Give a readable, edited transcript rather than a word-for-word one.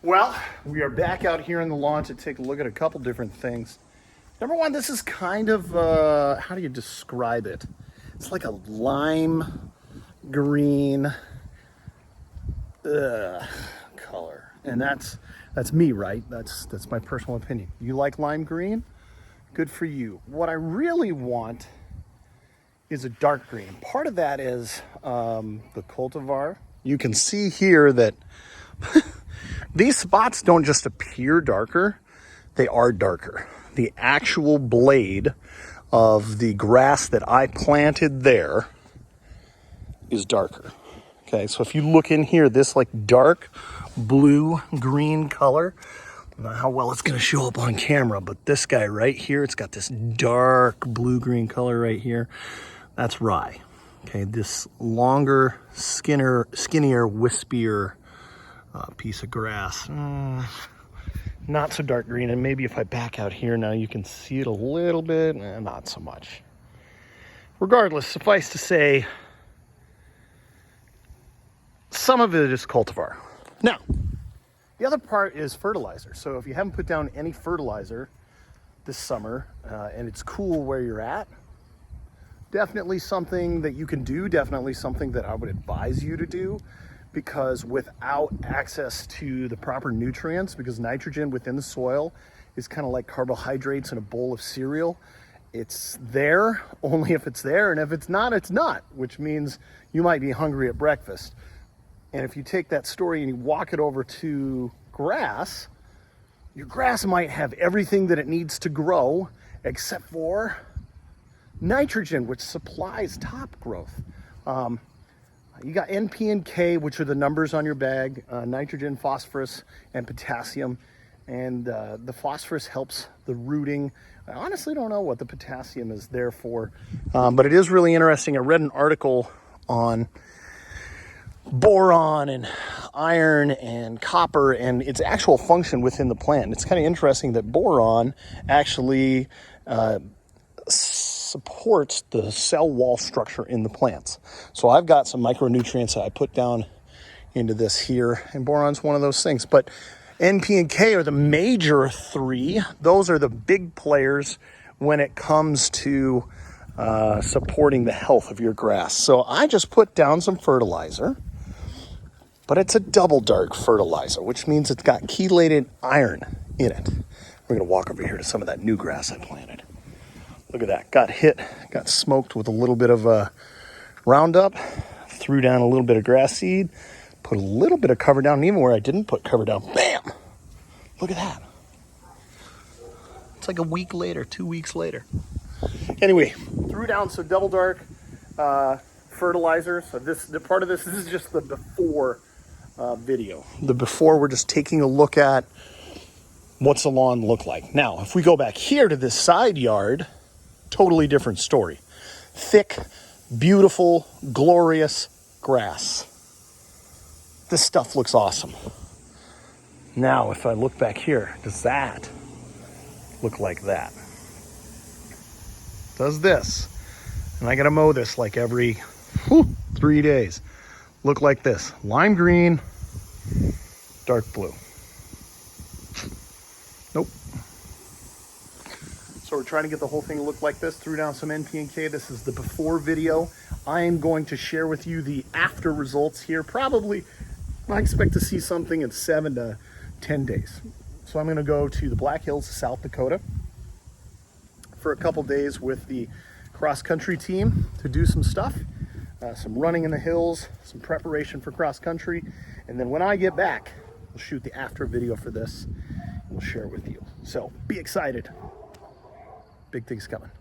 Well, we are back out here in the lawn to take a look at a couple different things. Number one, this is kind of, how do you describe it? It's like a lime green color. And that's me, right? That's my personal opinion. You like lime green? Good for you. What I really want is a dark green. Part of that is the cultivar. You can see here that these spots don't just appear darker, they are darker. The actual blade of the grass that I planted there is darker. Okay, so if you look in here, this like dark blue green color, I don't know how well it's gonna show up on camera, but this guy right here, it's got this dark blue green color right here. That's rye. Okay, this longer, skinnier, wispier piece of grass. Not so dark green, and maybe if I back out here now, you can see it a little bit, not so much. Regardless, suffice to say, some of it is cultivar. Now, the other part is fertilizer. So if you haven't put down any fertilizer this summer, and it's cool where you're at, definitely something that you can do, definitely something that I would advise you to do, because without access to the proper nutrients, because nitrogen within the soil is kind of like carbohydrates in a bowl of cereal. It's there only if it's there, and if it's not, it's not, which means you might be hungry at breakfast. And if you take that story and you walk it over to grass, your grass might have everything that it needs to grow except for nitrogen, which supplies top growth. You got N, P, and K, which are the numbers on your bag, nitrogen, phosphorus, and potassium. And the phosphorus helps the rooting. I honestly don't know what the potassium is there for, but it is really interesting. I read an article on boron and iron and copper and its actual function within the plant. It's kind of interesting that boron actually supports the cell wall structure in the plants. So I've got some micronutrients that I put down into this here, and boron's one of those things. But N, P, and K are the major three. Those are the big players when it comes to supporting the health of your grass. So I just put down some fertilizer, but it's a double dark fertilizer, which means it's got chelated iron in it. We're gonna walk over here to some of that new grass I planted. Look at that, got smoked with a little bit of Roundup, threw down a little bit of grass seed, put a little bit of cover down, and even where I didn't put cover down, bam! Look at that. It's like a week later, 2 weeks later. Anyway, threw down some double dark fertilizer. So the part of this is just the before video. The before, we're just taking a look at what's the lawn look like. Now, if we go back here to this side yard, totally different story. Thick, beautiful, glorious grass. This stuff looks awesome. Now, if I look back here, does that look like that? Does this? And I gotta mow this like every 3 days. Look like this. Lime green, dark blue. Nope. So we're trying to get the whole thing to look like this. Threw down some N, P, and K. This is the before video. I am going to share with you the after results here. Probably, I expect to see something in 7 to 10 days. So I'm going to go to the Black Hills, South Dakota for a couple days with the cross-country team to do some stuff. Some running in the hills, some preparation for cross-country. And then when I get back, we'll shoot the after video for this. And we'll share it with you. So be excited. Big things coming.